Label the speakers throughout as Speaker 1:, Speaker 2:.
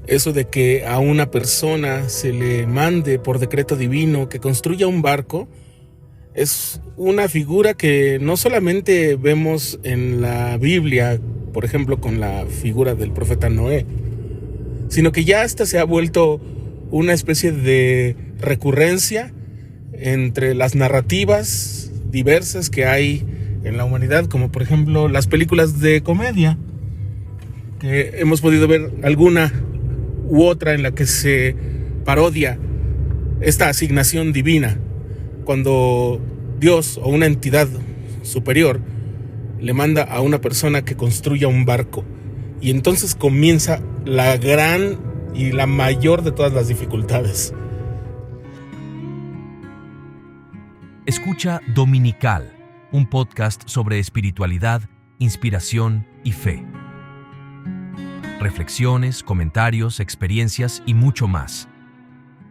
Speaker 1: Eso de que a una persona se le mande por decreto divino que construya un barco es una figura que no solamente vemos en la Biblia, por ejemplo con la figura del profeta Noé, sino que ya hasta se ha vuelto una especie de recurrencia entre las narrativas diversas que hay en la humanidad, como por ejemplo las películas de comedia, que hemos podido ver alguna u otra en la que se parodia esta asignación divina, cuando Dios o una entidad superior le manda a una persona que construya un barco, y entonces comienza la gran y la mayor de todas las dificultades.
Speaker 2: Escucha Dominical, un podcast sobre espiritualidad, inspiración y fe. Reflexiones, comentarios, experiencias y mucho más.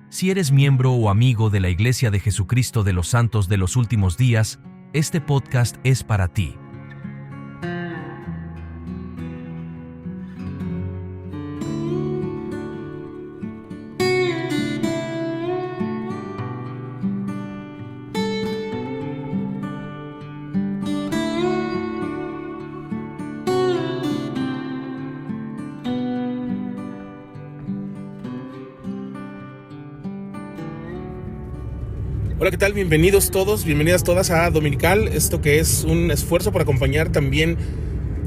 Speaker 2: Si eres miembro o amigo de la Iglesia de Jesucristo de los Santos de los Últimos Días, este podcast es para ti.
Speaker 1: Hola, ¿qué tal? Bienvenidos todos, bienvenidas todas a Dominical, esto que es un esfuerzo por acompañar también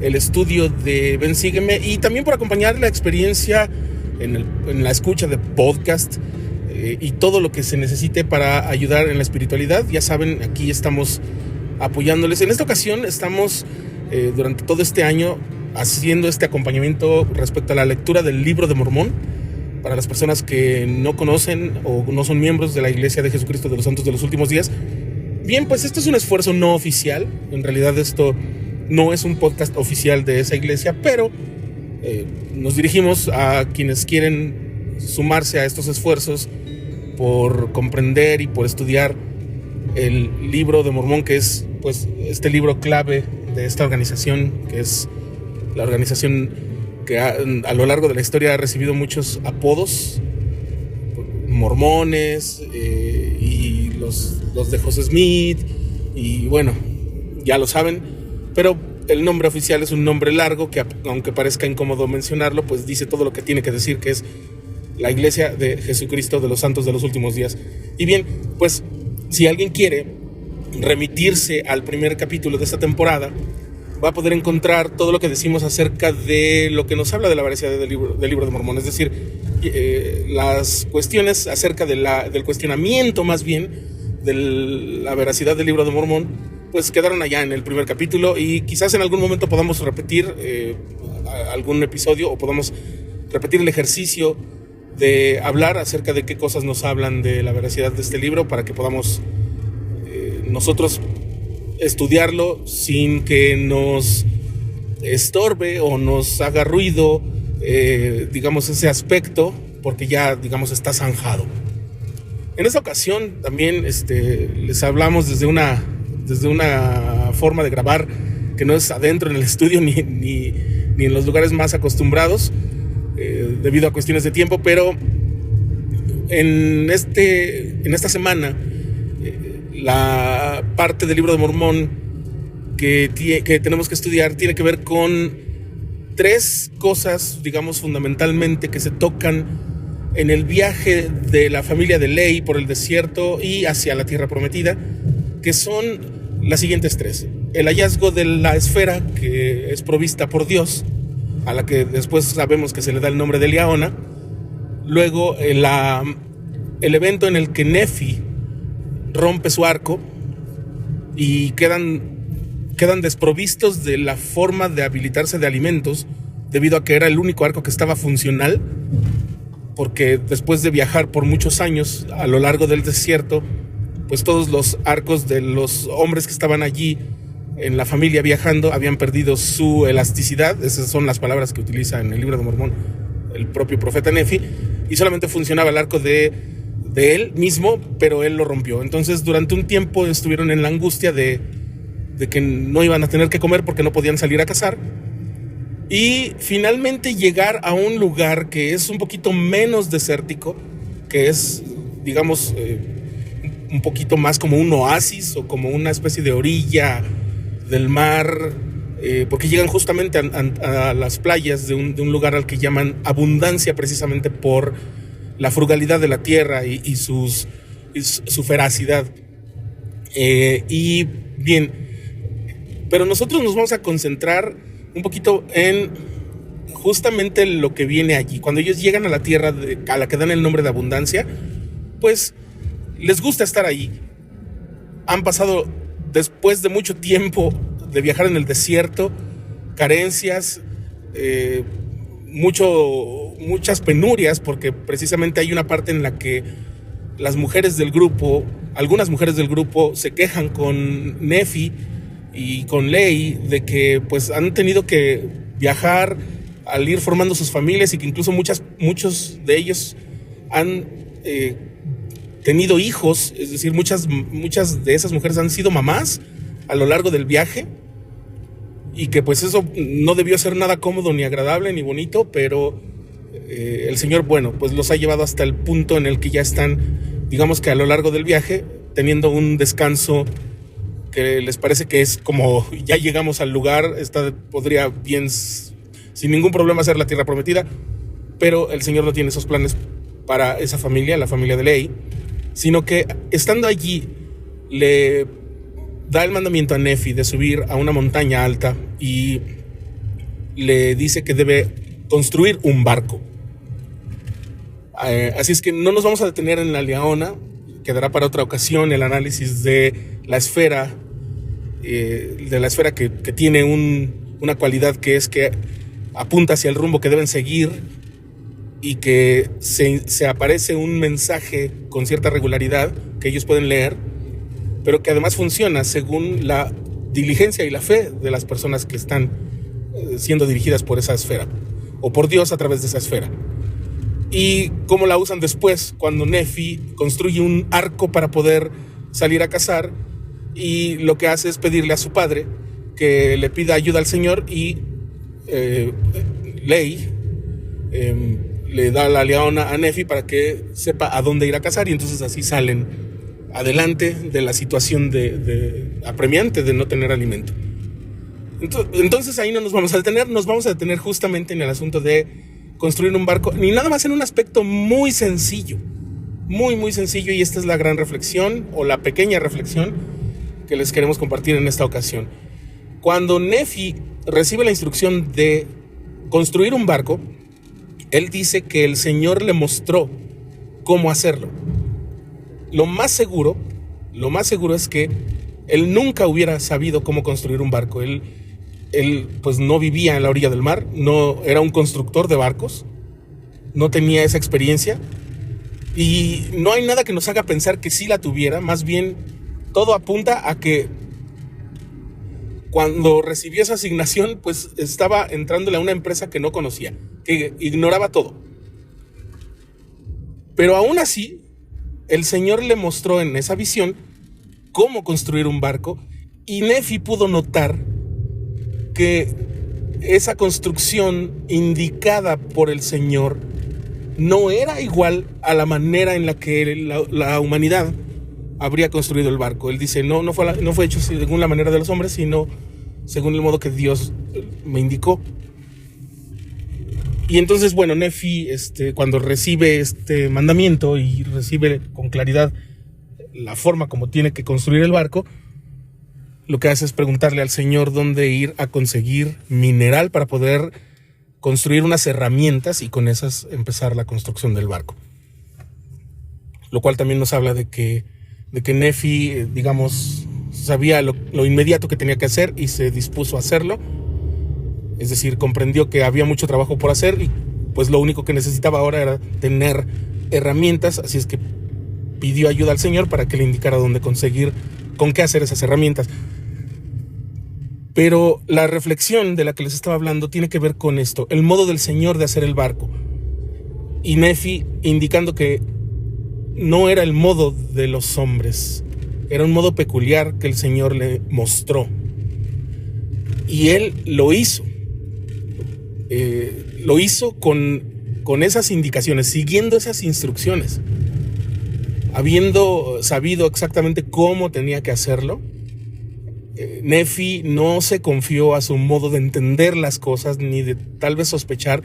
Speaker 1: el estudio de Ven Sígueme y también por acompañar la experiencia en la escucha de podcast y todo lo que se necesite para ayudar en la espiritualidad. Ya saben, aquí estamos apoyándoles. En esta ocasión estamos durante todo este año haciendo este acompañamiento respecto a la lectura del Libro de Mormón. Para las personas que no conocen o no son miembros de la Iglesia de Jesucristo de los Santos de los Últimos Días, bien, pues esto es un esfuerzo no oficial. En realidad esto no es un podcast oficial de esa iglesia, pero nos dirigimos a quienes quieren sumarse a estos esfuerzos por comprender y por estudiar el Libro de Mormón, que es pues este libro clave de esta organización, que es la organización que a lo largo de la historia ha recibido muchos apodos: mormones y los de José Smith, y bueno, ya lo saben, pero el nombre oficial es un nombre largo que, aunque parezca incómodo mencionarlo, pues dice todo lo que tiene que decir, que es la Iglesia de Jesucristo de los Santos de los Últimos Días. Y bien, pues si alguien quiere remitirse al primer capítulo de esta temporada, va a poder encontrar todo lo que decimos acerca de lo que nos habla de la veracidad del libro de Mormón, es decir, las cuestiones acerca del cuestionamiento más bien de la veracidad del Libro de Mormón, pues quedaron allá en el primer capítulo, y quizás en algún momento podamos repetir algún episodio o podamos repetir el ejercicio de hablar acerca de qué cosas nos hablan de la veracidad de este libro, para que podamos nosotros estudiarlo sin que nos estorbe o nos haga ruido, digamos, ese aspecto, porque ya, digamos, está zanjado. En esta ocasión también les hablamos desde una forma de grabar que no es adentro en el estudio ni en los lugares más acostumbrados, debido a cuestiones de tiempo, pero en esta semana la parte del Libro de Mormón que tenemos que estudiar tiene que ver con tres cosas, digamos, fundamentalmente, que se tocan en el viaje de la familia de Lehi por el desierto y hacia la tierra prometida, que son las siguientes tres: el hallazgo de la esfera que es provista por Dios, a la que después sabemos que se le da el nombre de Liaona; luego el evento en el que Nefi rompe su arco y quedan desprovistos de la forma de habilitarse de alimentos, debido a que era el único arco que estaba funcional, porque después de viajar por muchos años a lo largo del desierto, pues todos los arcos de los hombres que estaban allí en la familia viajando habían perdido su elasticidad. Esas son las palabras que utiliza en el Libro de Mormón el propio profeta Nefi, y solamente funcionaba el arco de él mismo, pero él lo rompió. Entonces durante un tiempo estuvieron en la angustia de que no iban a tener que comer porque no podían salir a cazar, y finalmente llegar a un lugar que es un poquito menos desértico, que es, digamos, un poquito más como un oasis o como una especie de orilla del mar, porque llegan justamente a las playas de un lugar al que llaman Abundancia, precisamente por la frugalidad de la tierra y su feracidad. Y bien, pero nosotros nos vamos a concentrar un poquito en justamente lo que viene allí. Cuando ellos llegan a la tierra a la que dan el nombre de Abundancia, pues les gusta estar allí. Han pasado, después de mucho tiempo de viajar en el desierto, carencias, muchas penurias, porque precisamente hay una parte en la que algunas mujeres del grupo se quejan con Nefi y con Lei de que pues han tenido que viajar al ir formando sus familias, y que incluso muchos de ellos han tenido hijos, es decir, muchas de esas mujeres han sido mamás a lo largo del viaje, y que pues eso no debió ser nada cómodo, ni agradable, ni bonito, pero el Señor, bueno, pues los ha llevado hasta el punto en el que ya están, digamos que a lo largo del viaje, teniendo un descanso que les parece que es como ya llegamos al lugar, podría bien, sin ningún problema, ser la tierra prometida, pero el Señor no tiene esos planes para esa familia, la familia de Lei, sino que estando allí le da el mandamiento a Nefi de subir a una montaña alta y le dice que debe construir un barco. Así es que no nos vamos a detener en la Liaona, quedará para otra ocasión el análisis de la esfera, que tiene una cualidad, que es que apunta hacia el rumbo que deben seguir, y que se aparece un mensaje con cierta regularidad que ellos pueden leer, pero que además funciona según la diligencia y la fe de las personas que están siendo dirigidas por esa esfera, o por Dios a través de esa esfera. Y cómo la usan después, cuando Nefi construye un arco para poder salir a cazar, y lo que hace es pedirle a su padre que le pida ayuda al Señor, y Lei le da la Liaona a Nefi para que sepa a dónde ir a cazar, y entonces así salen adelante de la situación de apremiante de no tener alimento. Entonces ahí no nos vamos a detener, nos vamos a detener justamente en el asunto de construir un barco, ni nada más en un aspecto muy sencillo, muy sencillo, y esta es la gran reflexión, o la pequeña reflexión que les queremos compartir en esta ocasión. Cuando Nefi recibe la instrucción de construir un barco, él dice que el Señor le mostró cómo hacerlo. Lo más seguro es que él nunca hubiera sabido cómo construir un barco. Él pues no vivía en la orilla del mar, no era un constructor de barcos, no tenía esa experiencia, y no hay nada que nos haga pensar que sí la tuviera. Más bien todo apunta a que cuando recibió esa asignación, pues estaba entrándole a una empresa que no conocía, que ignoraba todo. Pero aún así, el Señor le mostró en esa visión cómo construir un barco, y Nefi pudo notar que esa construcción indicada por el Señor no era igual a la manera en la que la humanidad habría construido el barco. Él dice, no fue hecho según la manera de los hombres, sino según el modo que Dios me indicó. Y entonces, bueno, Nefi, cuando recibe este mandamiento y recibe con claridad la forma como tiene que construir el barco, lo que hace es preguntarle al Señor dónde ir a conseguir mineral para poder construir unas herramientas, y con esas empezar la construcción del barco. Lo cual también nos habla de que Nefi, digamos, sabía lo inmediato que tenía que hacer y se dispuso a hacerlo. Es decir, comprendió que había mucho trabajo por hacer, y pues lo único que necesitaba ahora era tener herramientas, así es que pidió ayuda al Señor para que le indicara dónde conseguir, con qué hacer esas herramientas. Pero la reflexión de la que les estaba hablando tiene que ver con esto, el modo del Señor de hacer el barco. Y Nefi indicando que no era el modo de los hombres, era un modo peculiar que el Señor le mostró. Y él lo hizo. lo hizo con esas indicaciones, siguiendo esas instrucciones, habiendo sabido exactamente cómo tenía que hacerlo. Nefi no se confió a su modo de entender las cosas, ni de tal vez sospechar,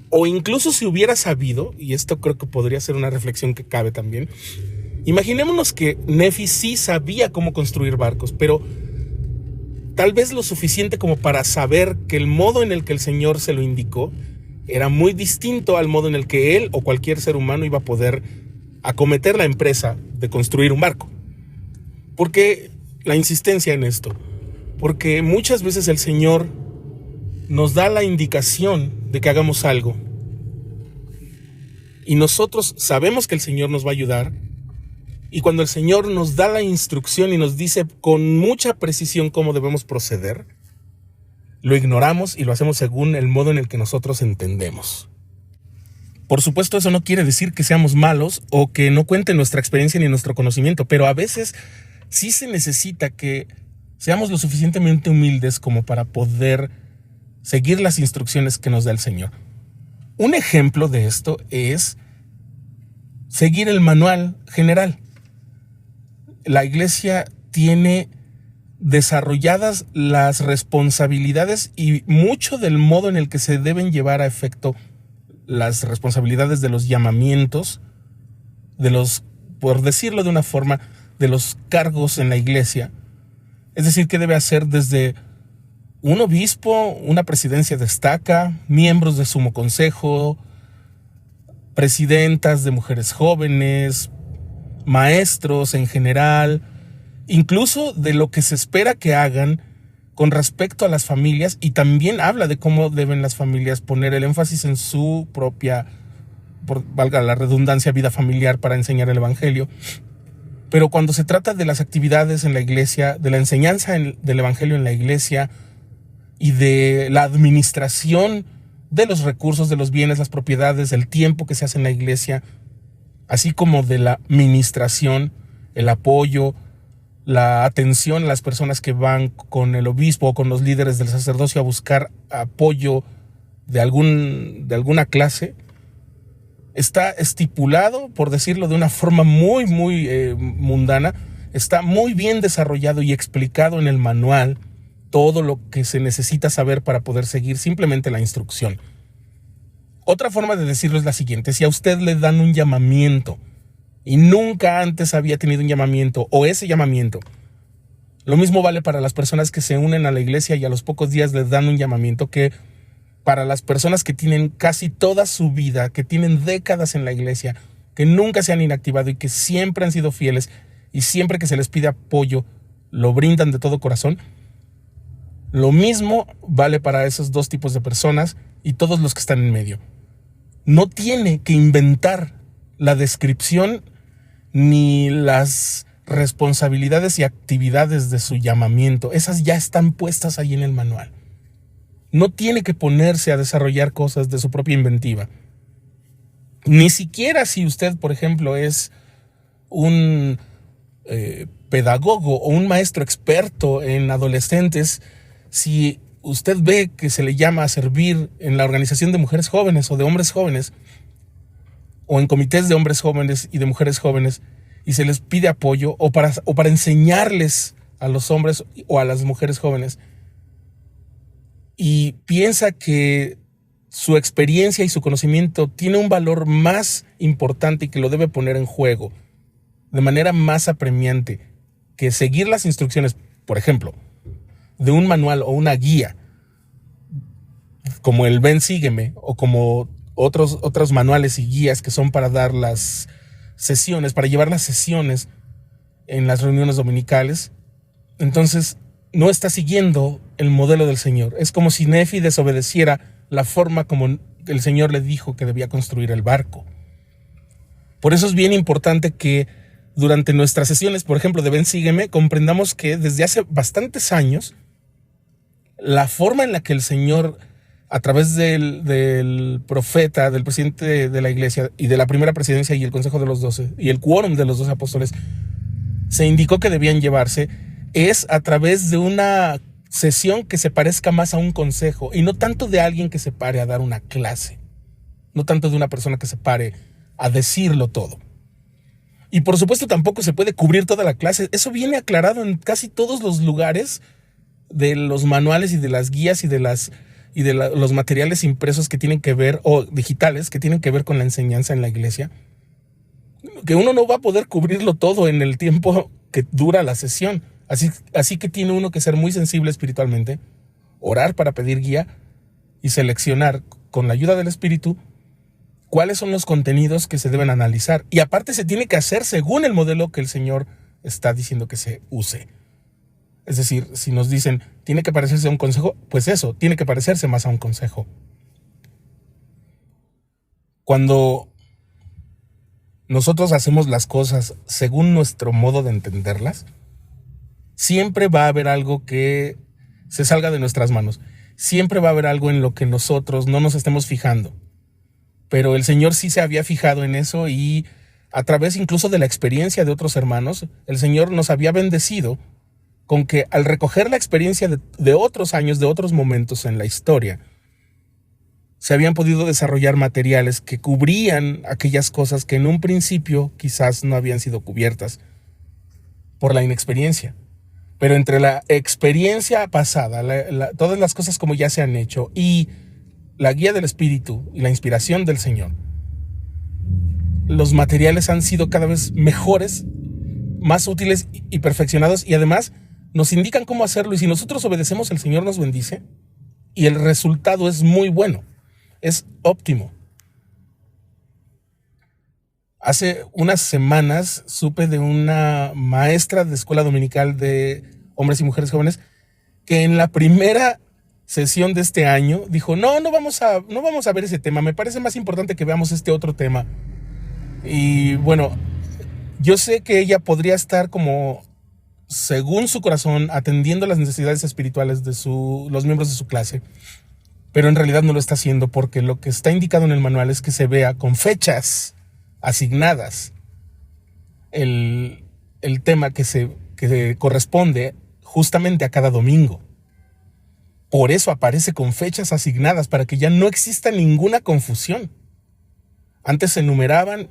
Speaker 1: o incluso si hubiera sabido, y esto creo que podría ser una reflexión que cabe también. Imaginémonos que Nefi sí sabía cómo construir barcos, pero tal vez lo suficiente como para saber que el modo en el que el Señor se lo indicó era muy distinto al modo en el que él o cualquier ser humano iba a poder acometer la empresa de construir un barco. ¿Por qué la insistencia en esto? Porque muchas veces el Señor nos da la indicación de que hagamos algo y nosotros sabemos que el Señor nos va a ayudar, y cuando el Señor nos da la instrucción y nos dice con mucha precisión cómo debemos proceder, lo ignoramos y lo hacemos según el modo en el que nosotros entendemos. Por supuesto, eso no quiere decir que seamos malos o que no cuente nuestra experiencia ni nuestro conocimiento, pero a veces sí se necesita que seamos lo suficientemente humildes como para poder seguir las instrucciones que nos da el Señor. Un ejemplo de esto es seguir el manual general. La iglesia tiene desarrolladas las responsabilidades y mucho del modo en el que se deben llevar a efecto las responsabilidades de los llamamientos, por decirlo de una forma, de los cargos en la iglesia. Es decir, qué debe hacer desde un obispo, una presidencia de estaca, miembros de sumo consejo, presidentas de mujeres jóvenes, maestros en general, incluso de lo que se espera que hagan con respecto a las familias, y también habla de cómo deben las familias poner el énfasis en su propia, valga la redundancia, vida familiar para enseñar el evangelio. Pero cuando se trata de las actividades en la iglesia, de la enseñanza del evangelio en la iglesia y de la administración de los recursos, de los bienes, las propiedades, del tiempo que se hace en la iglesia, así como de la ministración, el apoyo, la atención a las personas que van con el obispo o con los líderes del sacerdocio a buscar apoyo de alguna clase, está estipulado, por decirlo de una forma muy mundana, está muy bien desarrollado y explicado en el manual todo lo que se necesita saber para poder seguir simplemente la instrucción. Otra forma de decirlo es la siguiente: si a usted le dan un llamamiento y nunca antes había tenido un llamamiento o ese llamamiento, lo mismo vale para las personas que se unen a la iglesia y a los pocos días les dan un llamamiento, que para las personas que tienen casi toda su vida, que tienen décadas en la iglesia, que nunca se han inactivado y que siempre han sido fieles y siempre que se les pide apoyo lo brindan de todo corazón. Lo mismo vale para esos dos tipos de personas y todos los que están en medio. No tiene que inventar la descripción ni las responsabilidades y actividades de su llamamiento. Esas ya están puestas ahí en el manual. No tiene que ponerse a desarrollar cosas de su propia inventiva. Ni siquiera si usted, por ejemplo, es un pedagogo o un maestro experto en adolescentes, si usted ve que se le llama a servir en la organización de mujeres jóvenes o de hombres jóvenes, o en comités de hombres jóvenes y de mujeres jóvenes, y se les pide apoyo o para enseñarles a los hombres o a las mujeres jóvenes, y piensa que su experiencia y su conocimiento tiene un valor más importante y que lo debe poner en juego de manera más apremiante que seguir las instrucciones, por ejemplo, de un manual o una guía, como el Ven, Sígueme, o como otros manuales y guías que son para dar las sesiones, para llevar las sesiones en las reuniones dominicales, entonces no está siguiendo el modelo del Señor. Es como si Nefi desobedeciera la forma como el Señor le dijo que debía construir el barco. Por eso es bien importante que durante nuestras sesiones, por ejemplo, de Ven, Sígueme, comprendamos que desde hace bastantes años, la forma en la que el Señor, a través del profeta, del presidente de la iglesia y de la primera presidencia y el consejo de los 12 y el quórum de los 12 apóstoles, se indicó que debían llevarse, es a través de una sesión que se parezca más a un consejo y no tanto de alguien que se pare a dar una clase, no tanto de una persona que se pare a decirlo todo. Y por supuesto tampoco se puede cubrir toda la clase. Eso viene aclarado en casi todos los lugares de los manuales y de las guías y de los materiales impresos que tienen que ver, o digitales, que tienen que ver con la enseñanza en la iglesia, que uno no va a poder cubrirlo todo en el tiempo que dura la sesión. Así que tiene uno que ser muy sensible espiritualmente, orar para pedir guía y seleccionar con la ayuda del Espíritu cuáles son los contenidos que se deben analizar. Y aparte se tiene que hacer según el modelo que el Señor está diciendo que se use. Es decir, si nos dicen, tiene que parecerse a un consejo, pues eso, tiene que parecerse más a un consejo. Cuando nosotros hacemos las cosas según nuestro modo de entenderlas, siempre va a haber algo que se salga de nuestras manos. Siempre va a haber algo en lo que nosotros no nos estemos fijando. Pero el Señor sí se había fijado en eso, y a través incluso de la experiencia de otros hermanos, el Señor nos había bendecido con que al recoger la experiencia de otros años, de otros momentos en la historia, se habían podido desarrollar materiales que cubrían aquellas cosas que en un principio quizás no habían sido cubiertas por la inexperiencia. Pero entre la experiencia pasada, todas las cosas como ya se han hecho, y la guía del Espíritu y la inspiración del Señor, los materiales han sido cada vez mejores, más útiles y perfeccionados, y además nos indican cómo hacerlo, y si nosotros obedecemos, el Señor nos bendice y el resultado es muy bueno, es óptimo. Hace unas semanas supe de una maestra de escuela dominical de hombres y mujeres jóvenes que en la primera sesión de este año dijo, no vamos a ver ese tema, me parece más importante que veamos este otro tema. Y bueno, yo sé que ella podría estar como, según su corazón, atendiendo las necesidades espirituales de los miembros de su clase, pero en realidad no lo está haciendo, porque lo que está indicado en el manual es que se vea con fechas asignadas el tema que corresponde justamente a cada domingo. Por eso aparece con fechas asignadas, para que ya no exista ninguna confusión. Antes se numeraban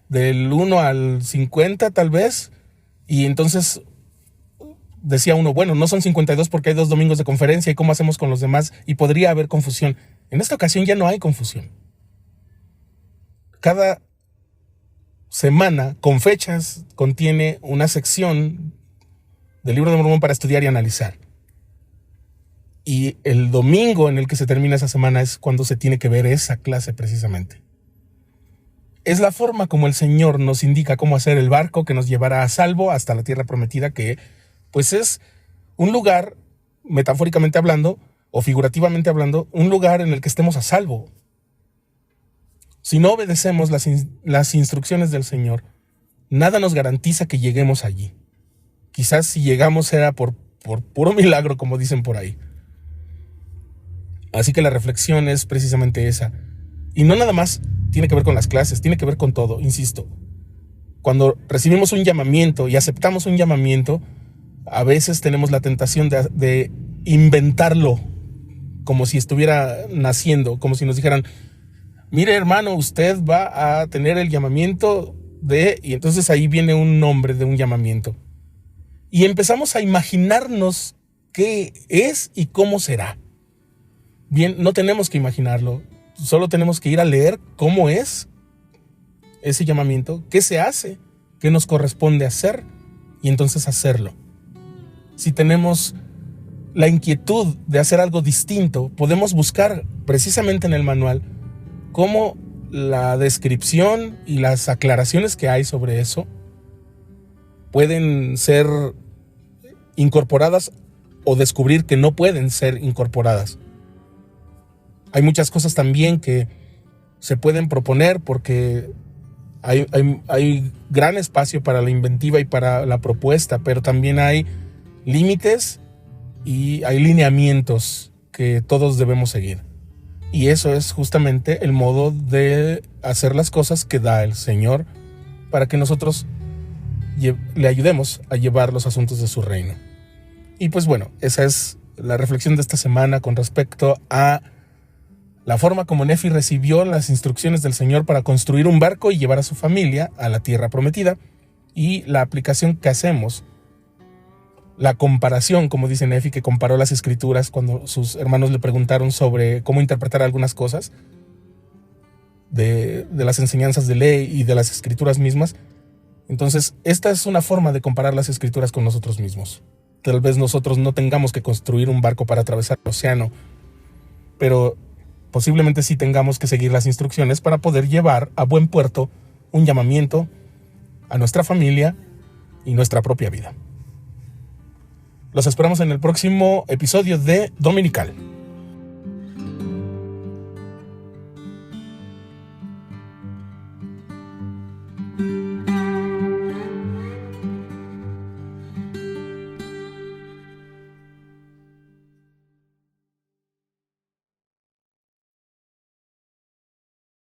Speaker 1: del 1 al 50 tal vez, y entonces decía uno, bueno, no son 52 porque hay 2 domingos de conferencia, ¿y cómo hacemos con los demás? Y podría haber confusión. En esta ocasión ya no hay confusión. Cada semana con fechas contiene una sección del Libro de Mormón para estudiar y analizar. Y el domingo en el que se termina esa semana es cuando se tiene que ver esa clase precisamente. Es la forma como el Señor nos indica cómo hacer el barco que nos llevará a salvo hasta la tierra prometida, que pues es un lugar, metafóricamente hablando o figurativamente hablando, un lugar en el que estemos a salvo. Si no obedecemos las instrucciones del Señor, nada nos garantiza que lleguemos allí. Quizás si llegamos será por puro milagro, como dicen por ahí. Así que la reflexión es precisamente esa. Y no nada más tiene que ver con las clases, tiene que ver con todo, insisto. Cuando recibimos un llamamiento y aceptamos un llamamiento, a veces tenemos la tentación de inventarlo como si estuviera naciendo, como si nos dijeran, mire hermano, usted va a tener el llamamiento de... Y entonces ahí viene un nombre de un llamamiento. Y empezamos a imaginarnos qué es y cómo será. Bien, no tenemos que imaginarlo, solo tenemos que ir a leer cómo es ese llamamiento, qué se hace, qué nos corresponde hacer, y entonces hacerlo. Si tenemos la inquietud de hacer algo distinto, podemos buscar precisamente en el manual cómo la descripción y las aclaraciones que hay sobre eso pueden ser incorporadas o descubrir que no pueden ser incorporadas. Hay muchas cosas también que se pueden proponer porque hay gran espacio para la inventiva y para la propuesta, pero también hay límites y hay lineamientos que todos debemos seguir. Y eso es justamente el modo de hacer las cosas que da el Señor para que nosotros le ayudemos a llevar los asuntos de su reino. Y pues bueno, esa es la reflexión de esta semana con respecto a la forma como Nefi recibió las instrucciones del Señor para construir un barco y llevar a su familia a la tierra prometida, y la aplicación que hacemos, la comparación, como dice Nefi, que comparó las escrituras cuando sus hermanos le preguntaron sobre cómo interpretar algunas cosas de las enseñanzas de ley y de las escrituras mismas. Entonces, esta es una forma de comparar las escrituras con nosotros mismos. Tal vez nosotros no tengamos que construir un barco para atravesar el océano, pero posiblemente sí tengamos que seguir las instrucciones para poder llevar a buen puerto un llamamiento a nuestra familia y nuestra propia vida. Los esperamos en el próximo episodio de Dominical.